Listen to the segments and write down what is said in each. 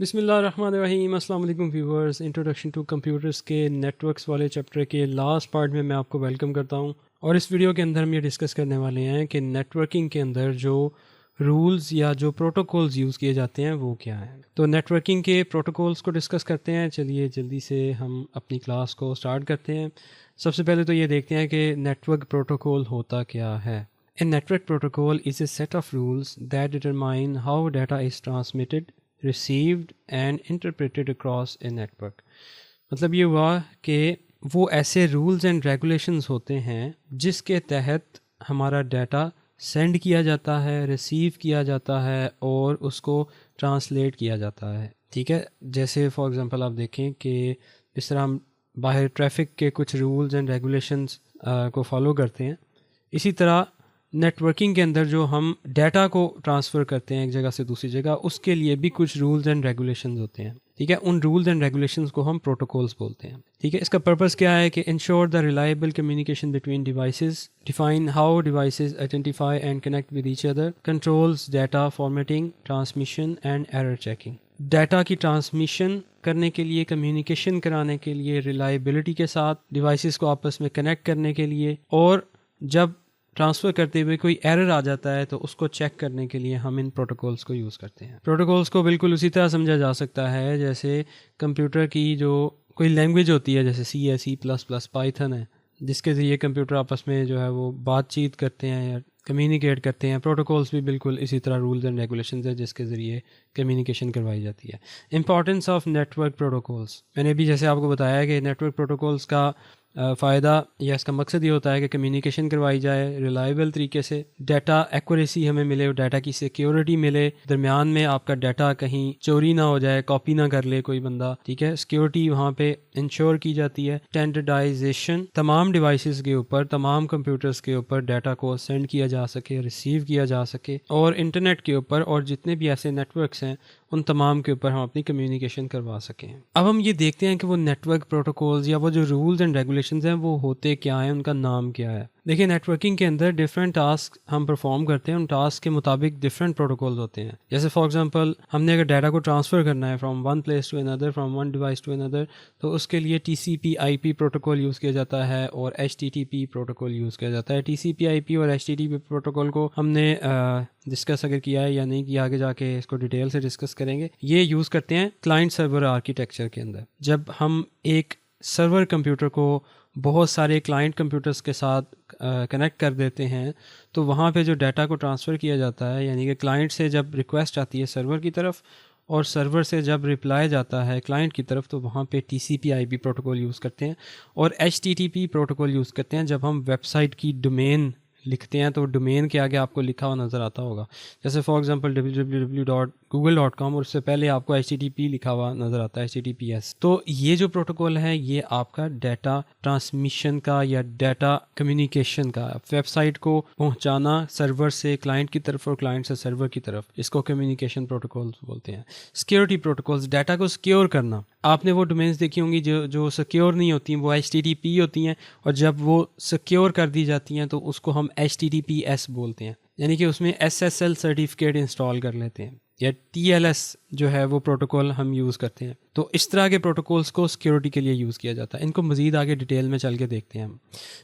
بسم اللہ الرحمن الرحیم. السلام علیکم ویورز. انٹروڈکشن ٹو کمپیوٹرز کے نیٹورکس والے چیپٹر کے لاسٹ پارٹ میں آپ کو ویلکم کرتا ہوں. اور اس ویڈیو کے اندر ہم یہ ڈسکس کرنے والے ہیں کہ نیٹورکنگ کے اندر جو رولز یا جو پروٹوکولز یوز کیے جاتے ہیں وہ کیا ہیں. تو نیٹورکنگ کے پروٹوکولز کو ڈسکس کرتے ہیں. چلیے جلدی سے ہم اپنی کلاس کو سٹارٹ کرتے ہیں. سب سے پہلے تو یہ دیکھتے ہیں کہ نیٹورک پروٹوکول ہوتا کیا ہے. A network protocol is a set of rules that determine how data is transmitted, received and interpreted across a network. مطلب یہ ہوا کہ وہ ایسے رولز اینڈ ریگولیشنز ہوتے ہیں جس کے تحت ہمارا ڈیٹا سینڈ کیا جاتا ہے, ریسیو کیا جاتا ہے اور اس کو ٹرانسلیٹ کیا جاتا ہے. ٹھیک ہے, جیسے فار ایگزامپل آپ دیکھیں کہ جس طرح ہم باہر ٹریفک کے کچھ رولز اینڈ ریگولیشنز کو فالو کرتے ہیں, اسی طرح نیٹورکنگ کے اندر جو ہم ڈیٹا کو ٹرانسفر کرتے ہیں ایک جگہ سے دوسری جگہ, اس کے لیے بھی کچھ رولز اینڈ ریگولیشنز ہوتے ہیں. ٹھیک ہے, ان رولز اینڈ ریگولیشنز کو ہم پروٹوکولز بولتے ہیں. ٹھیک ہے, اس کا پرپز کیا ہے کہ ensure the reliable communication between devices, define how devices identify and connect with each other, controls data formatting, transmission and error checking. Data کی ٹرانسمیشن کرنے کے لیے, کمیونیکیشن کرانے کے لیے, ریلائبلٹی کے ساتھ ڈیوائسز کو آپس میں کنیکٹ کرنے کے لیے, اور جب ٹرانسفر کرتے ہوئے کوئی ایرر آ جاتا ہے تو اس کو چیک کرنے کے لیے ہم ان پروٹوکولز کو یوز کرتے ہیں. پروٹوکولز کو بالکل اسی طرح سمجھا جا سکتا ہے جیسے کمپیوٹر کی جو کوئی لینگویج ہوتی ہے, جیسے سی ہے, C++, پائتھن ہے, جس کے ذریعے کمپیوٹر آپس میں جو ہے وہ بات چیت کرتے ہیں یا کمیونیکیٹ کرتے ہیں. پروٹوکولز بھی بالکل اسی طرح رولز اینڈ ریگولیشنز ہیں جس کے ذریعے کمیونیکیشن کروائی جاتی ہے. امپورٹنس آف نیٹورک پروٹوکولز, میں نے بھی جیسے آپ کو بتایا کہ نیٹورک پروٹوکولز کا فائدہ یا اس کا مقصد یہ ہوتا ہے کہ کمیونیکیشن کروائی جائے ریلائبل طریقے سے, ڈیٹا ایکوریسی ہمیں ملے, اور ڈیٹا کی سیکیورٹی ملے, درمیان میں آپ کا ڈیٹا کہیں چوری نہ ہو جائے, کاپی نہ کر لے کوئی بندہ. ٹھیک ہے, سیکیورٹی وہاں پہ انشور کی جاتی ہے. اسٹینڈرڈائزیشن, تمام ڈیوائسز کے اوپر, تمام کمپیوٹرز کے اوپر ڈیٹا کو سینڈ کیا جا سکے, ریسیو کیا جا سکے, اور انٹرنیٹ کے اوپر اور جتنے بھی ایسے نیٹورکس ہیں ان تمام کے اوپر ہم اپنی کمیونیکیشن کروا سکیں. اب ہم یہ دیکھتے ہیں کہ وہ نیٹورک پروٹوکولز یا وہ جو رولز اینڈ ریگولیشنز ہیں وہ ہوتے کیا ہیں, ان کا نام کیا ہے. دیکھیں, نیٹورکنگ کے اندر ڈفرینٹ ٹاسک ہم پرفارم کرتے ہیں, ان ٹاسک کے مطابق ڈفرینٹ پروٹوکولز ہوتے ہیں. جیسے فار ایگزامپل ہم نے اگر ڈیٹا کو ٹرانسفر کرنا ہے from one place to another, from one device to another, تو اس کے لیے TCP/IP پروٹوکول یوز کیا جاتا ہے اور HTTP پروٹوکول یوز کیا جاتا ہے. TCP/IP اور HTTP پروٹوکول کو ہم نے ڈسکس اگر کیا ہے یا نہیں کیا, آگے جا کے اس کو ڈیٹیل سے ڈسکس کریں گے. یہ یوز کرتے ہیں کلائنٹ سرور آرکیٹیکچر کے اندر. جب ہم ایک سرور کمپیوٹر کو بہت سارے کلائنٹ کمپیوٹرز کے ساتھ کنیکٹ کر دیتے ہیں تو وہاں پہ جو ڈیٹا کو ٹرانسفر کیا جاتا ہے, یعنی کہ کلائنٹ سے جب ریکویسٹ آتی ہے سرور کی طرف اور سرور سے جب رپلائی جاتا ہے کلائنٹ کی طرف, تو وہاں پہ TCP/IP پروٹوکول یوز کرتے ہیں, اور HTTP پروٹوکول یوز کرتے ہیں جب ہم ویب سائٹ کی ڈومین لکھتے ہیں تو ڈومین کے آگے آپ کو لکھا ہوا نظر آتا ہوگا, جیسے فار ایگزامپل www.google.com, اور اس سے پہلے آپ کو HTTP لکھا ہوا نظر آتا ہے, HTTPS. تو یہ جو پروٹوکول ہے یہ آپ کا ڈیٹا ٹرانسمیشن کا یا ڈیٹا کمیونیکیشن کا, ویب سائٹ کو پہنچانا سرور سے کلائنٹ کی طرف اور کلائنٹ سے سرور کی طرف, اس کو کمیونیکیشن پروٹوکولز بولتے ہیں. سیکیورٹی پروٹوکولز, ڈیٹا کو سیکیور کرنا. آپ نے وہ ڈومینز دیکھی ہوں گی جو سیکیور نہیں ہوتی ہیں, وہ HTTP ہوتی ہیں, اور جب وہ سیکیور کر دی جاتی ہیں تو اس کو ہم HTTPS بولتے ہیں, یعنی کہ اس میں SSL سرٹیفکیٹ انسٹال کر لیتے ہیں, یا TLS جو ہے وہ پروٹوکول ہم یوز کرتے ہیں. تو اس طرح کے پروٹوکولز کو سیکیورٹی کے لیے یوز کیا جاتا ہے. ان کو مزید آگے ڈیٹیل میں چل کے دیکھتے ہیں ہم.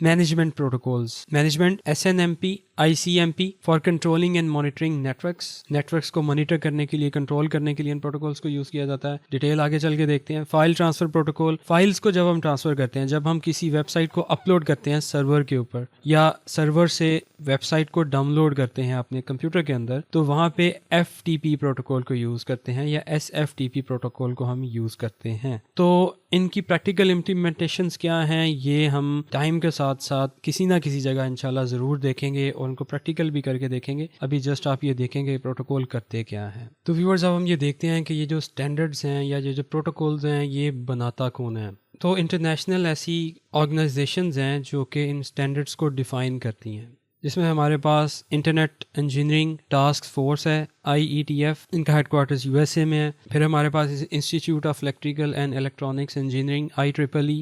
Management protocols, management SNMP, ICMP for controlling and monitoring networks کو مانیٹر کرنے کے لیے, کنٹرول کرنے کے لیے ان پروٹوکولز کو یوز کیا جاتا ہے. ڈیٹیل آگے چل کے دیکھتے ہیں. فائل ٹرانسفر پروٹوکول, فائلز کو جب ہم ٹرانسفر کرتے ہیں, جب ہم کسی ویب سائٹ کو اپلوڈ کرتے ہیں سرور کے اوپر یا سرور سے ویب سائٹ کو ڈاؤن لوڈ کرتے ہیں اپنے کمپیوٹر کے اندر, تو وہاں پہ FTP پروٹوکول کو یوز کرتے ہیں یا SFTP پروٹوکول کو ہم یوز کرتے ہیں. تو ان کی پریکٹیکل امپلیمنٹیشنز کیا ہیں یہ ہم ٹائم کے ساتھ ساتھ کسی نہ کسی جگہ انشاءاللہ ضرور دیکھیں گے, اور ان کو پریکٹیکل بھی کر کے دیکھیں گے. ابھی جسٹ آپ یہ دیکھیں گے پروٹوکول کرتے کیا ہیں. تو ویورز, اب ہم یہ دیکھتے ہیں کہ یہ جو اسٹینڈرڈز ہیں یا یہ جو پروٹوکولز ہیں یہ بناتا کون ہے. تو انٹرنیشنل ایسی آرگنائزیشنز ہیں جو کہ ان اسٹینڈرڈز کو ڈیفائن کرتی ہیں, جس میں ہمارے پاس انٹرنیٹ انجینئرنگ ٹاسک فورس ہے IETF, ان کا ہیڈ کوارٹرز USA میں ہے. پھر ہمارے پاس institute of electrical and electronics engineering IEEE,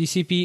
TCP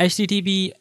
HTTP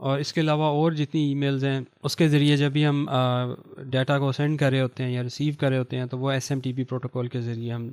اور اس کے علاوہ اور جتنی ای میلز ہیں اس کے ذریعے جب بھی ہم ڈیٹا کو سینڈ کر رہے ہوتے ہیں یا ریسیو کر رہے ہوتے ہیں تو وہ SMTP پروٹوکول کے ذریعے ہم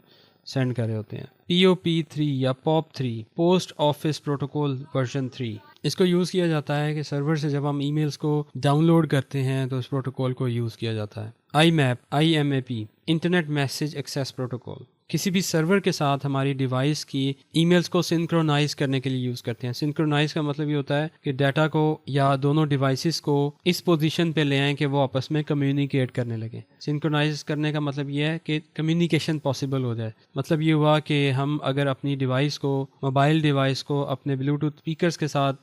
سینڈ کر رہے ہوتے ہیں. POP3 یا POP3 post office protocol version 3 اس کو یوز کیا جاتا ہے کہ سرور سے جب ہم ای میلز کو ڈاؤن لوڈ کرتے ہیں تو اس پروٹوکول کو یوز کیا جاتا ہے. IMAP internet message access protocol کسی بھی سرور کے ساتھ ہماری ڈیوائس کی ای میلز کو سنکرونائز کرنے کے لیے یوز کرتے ہیں. سنکرونائز کا مطلب یہ ہوتا ہے کہ ڈیٹا کو یا دونوں ڈیوائسز کو اس پوزیشن پہ لے آئیں کہ وہ آپس میں کمیونیکیٹ کرنے لگیں. سنکرونائز کرنے کا مطلب یہ ہے کہ کمیونیکیشن پاسبل ہو جائے. مطلب یہ ہوا کہ ہم اگر اپنی ڈیوائس کو موبائل ڈیوائس کو اپنے بلوٹوتھ اسپیکرز کے ساتھ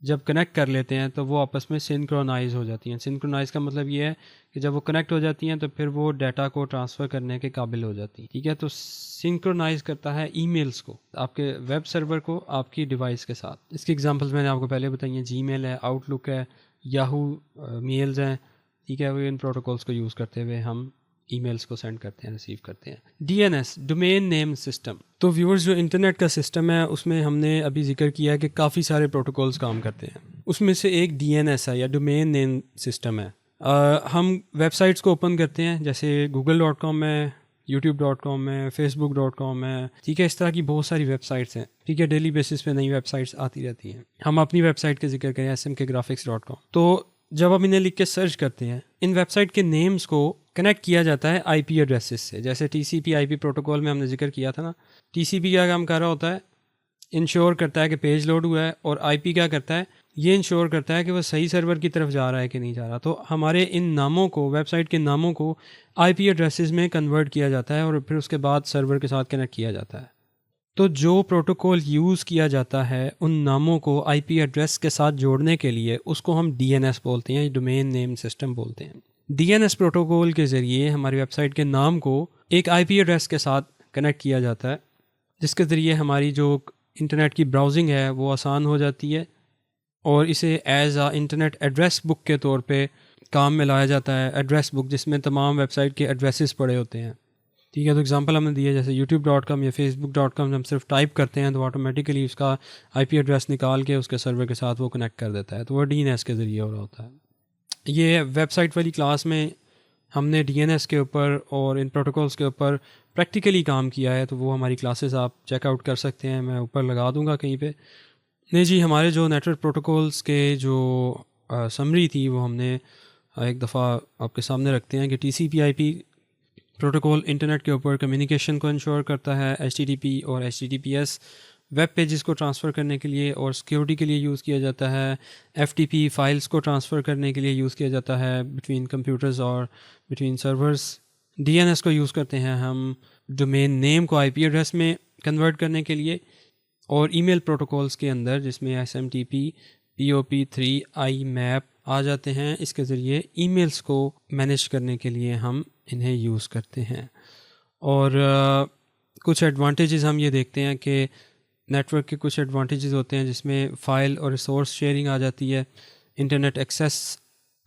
جب کنیکٹ کر لیتے ہیں تو وہ آپس میں سنکرونائز ہو جاتی ہیں. سنکرونائز کا مطلب یہ ہے کہ جب وہ کنیکٹ ہو جاتی ہیں تو پھر وہ ڈیٹا کو ٹرانسفر کرنے کے قابل ہو جاتی ہیں. ٹھیک ہے, تو سنکرونائز کرتا ہے ای میلز کو, آپ کے ویب سرور کو آپ کی ڈیوائس کے ساتھ. اس کی ایگزامپلس میں نے آپ کو پہلے بتائی ہیں, جی میل ہے, آؤٹ لک ہے, یاہو میلز ہیں. ٹھیک ہے, وہ ان پروٹوکولس کو یوز کرتے ہوئے ہم ای میلز کو سینڈ کرتے ہیں, ریسیو کرتے ہیں. DNS domain name system. تو ویورز جو انٹرنیٹ کا سسٹم ہے اس میں ہم نے ابھی ذکر کیا کہ کافی سارے پروٹوکولز کام کرتے ہیں. اس میں سے ایک DNS ہے یا ڈومین نیم سسٹم ہے. ہم ویب سائٹس کو اوپن کرتے ہیں جیسے google.com ہے, youtube.com ہے, facebook.com ہے. ٹھیک ہے, اس طرح کی بہت ساری ویب سائٹس ہیں. ٹھیک ہے, ڈیلی بیسس پہ نئی ویب سائٹس آتی رہتی ہیں. ہم اپنی ویب سائٹ کا ذکر کریں smkgraphics.com. تو جب آپ انہیں لکھ کے سرچ کرتے ہیں ان ویب سائٹ کے نیمز کو کنیکٹ کیا جاتا ہے IP ایڈریسز سے. جیسے TCP/IP پروٹوکول میں ہم نے ذکر کیا تھا نا, TCP کیا کام کر رہا ہوتا ہے, انشور کرتا ہے کہ پیج لوڈ ہوا ہے, اور IP کیا کرتا ہے, یہ انشور کرتا ہے کہ وہ صحیح سرور کی طرف جا رہا ہے کہ نہیں جا رہا. تو ہمارے ان ناموں کو, ویب سائٹ کے ناموں کو IP ایڈریسز میں کنورٹ کیا جاتا ہے اور پھر اس کے بعد سرور کے ساتھ کنیکٹ کیا جاتا ہے. تو جو پروٹوکول یوز کیا جاتا ہے ان ناموں کو IP ایڈریس کے ساتھ جوڑنے کے لیے اس کو ہم DNS بولتے ہیں, ڈومین نیم سسٹم بولتے ہیں. DNS پروٹوکول کے ذریعے ہماری ویب سائٹ کے نام کو ایک IP ایڈریس کے ساتھ کنیکٹ کیا جاتا ہے, جس کے ذریعے ہماری جو انٹرنیٹ کی براؤزنگ ہے وہ آسان ہو جاتی ہے, اور اسے ایز انٹرنیٹ ایڈریس بک کے طور پہ کام میں لایا جاتا ہے. ایڈریس بک جس میں تمام ویب سائٹ کے ایڈریسز پڑے ہوتے ہیں. ٹھیک ہے, تو ایگزامپل ہم نے دی ہے جیسے youtube.com یا facebook.com. ہم صرف ٹائپ کرتے ہیں تو آٹومیٹیکلی اس کا IP ایڈریس نکال کے اس کے سرور کے ساتھ وہ کنیکٹ کر دیتا ہے. تو وہ DNS کے ذریعے ہو رہا ہوتا ہے. یہ ویب سائٹ والی کلاس میں ہم نے DNS کے اوپر اور ان پروٹوکولس کے اوپر پریکٹیکلی کام کیا ہے, تو وہ ہماری کلاسز آپ چیک آؤٹ کر سکتے ہیں, میں اوپر لگا دوں گا کہیں پہ. نہیں جی, ہمارے جو نیٹورک پروٹوکولس کے جو سمری تھی وہ ہم نے ایک دفعہ آپ کے سامنے رکھتے ہیں کہ TCP/IP پروٹوکول انٹرنیٹ کے اوپر کمیونیکیشن کو انشور کرتا ہے. HTTP اور HTTPS ویب پیجز کو ٹرانسفر کرنے کے لیے اور سیکیورٹی کے لیے یوز کیا جاتا ہے. FTP فائلز کو ٹرانسفر کرنے کے لیے یوز کیا جاتا ہے بٹوین کمپیوٹرز اور بٹوین سرورز. DNS کو یوز کرتے ہیں ہم ڈومین نیم کو IP ایڈریس میں کنورٹ کرنے کے لیے, اور ای میل پروٹوکولز کے اندر جس میں SMTP, POP3, IMAP آ جاتے ہیں, اس کے ذریعے ای میلز کو مینیج کرنے کے لیے ہم انہیں یوز کرتے ہیں. اور کچھ ایڈوانٹیجز ہم یہ دیکھتے ہیں کہ نیٹ ورک کے کچھ ایڈوانٹیجز ہوتے ہیں جس میں فائل اور ریسورس شیئرنگ آ جاتی ہے, انٹرنیٹ ایکسیس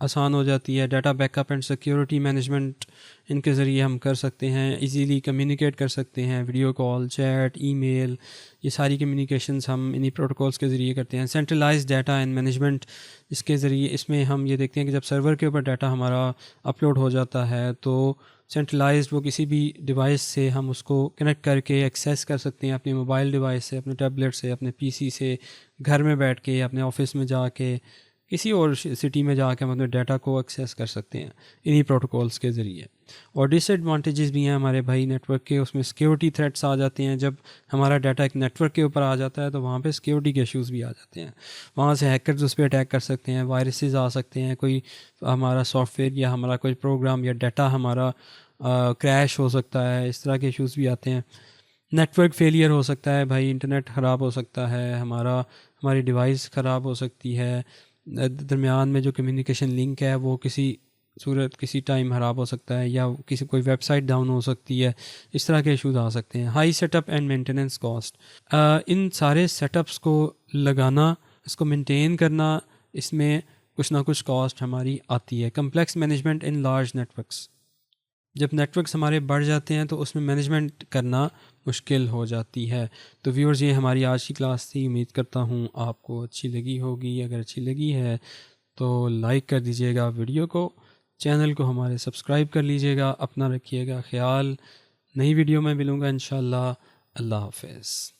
آسان ہو جاتی ہے, data backup and security management ان کے ذریعے ہم کر سکتے ہیں, ایزیلی کمیونیکیٹ کر سکتے ہیں, ویڈیو کال, چیٹ, ای میل, یہ ساری کمیونیکیشنز ہم انہی پروٹوکولز کے ذریعے کرتے ہیں. سینٹرلائز ڈیٹا اینڈ مینجمنٹ, اس کے ذریعے اس میں ہم یہ دیکھتے ہیں کہ جب سرور کے اوپر ڈیٹا ہمارا اپلوڈ ہو جاتا ہے تو سینٹرلائزڈ وہ کسی بھی ڈیوائس سے ہم اس کو کنیکٹ کر کے ایکسیس کر سکتے ہیں, اپنی موبائل ڈیوائس سے, اپنے ٹیبلیٹ سے, اپنے PC سے, گھر میں بیٹھ کے, اپنے آفس میں جا کے, کسی اور سٹی میں جا کے ہم اپنے ڈیٹا کو ایکسیس کر سکتے ہیں انہی پروٹوکولز کے ذریعے. اور ڈس ایڈوانٹیجز بھی ہیں ہمارے بھائی نیٹ ورک کے, اس میں سیکیورٹی تھریٹس آ جاتے ہیں. جب ہمارا ڈیٹا ایک نیٹ ورک کے اوپر آ جاتا ہے تو وہاں پہ سیکیورٹی کے ایشوز بھی آ جاتے ہیں, وہاں سے ہیکرز اس پہ اٹیک کر سکتے ہیں, وائرسز آ سکتے ہیں, کوئی ہمارا سافٹ ویئر یا ہمارا کوئی پروگرام یا ڈیٹا ہمارا کریش ہو سکتا ہے, اس طرح کے ایشوز بھی آتے ہیں. نیٹ ورک فیلئر ہو سکتا ہے بھائی, انٹرنیٹ خراب ہو سکتا ہے, ہماری ڈیوائس خراب ہو سکتی ہے, درمیان میں جو کمیونیکیشن لنک ہے وہ کسی ٹائم خراب ہو سکتا ہے, یا کوئی ویب سائٹ ڈاؤن ہو سکتی ہے, اس طرح کے ایشوز آ سکتے ہیں. High setup and maintenance cost, ان سارے سیٹ اپس کو لگانا, اس کو مینٹین کرنا, اس میں کچھ نہ کچھ کاسٹ ہماری آتی ہے. Complex management in large network, جب نیٹ ورکس ہمارے بڑھ جاتے ہیں تو اس میں مینجمنٹ کرنا مشکل ہو جاتی ہے۔ تو ویورز یہ ہماری آج کی کلاس تھی، امید کرتا ہوں آپ کو اچھی لگی ہوگی۔ اگر اچھی لگی ہے تو لائک کر دیجیے گا ویڈیو کو، چینل کو ہمارے سبسکرائب کر لیجیے گا، اپنا رکھیے گا خیال۔ نئی ویڈیو میں ملوں گا انشاءاللہ۔ اللہ حافظ۔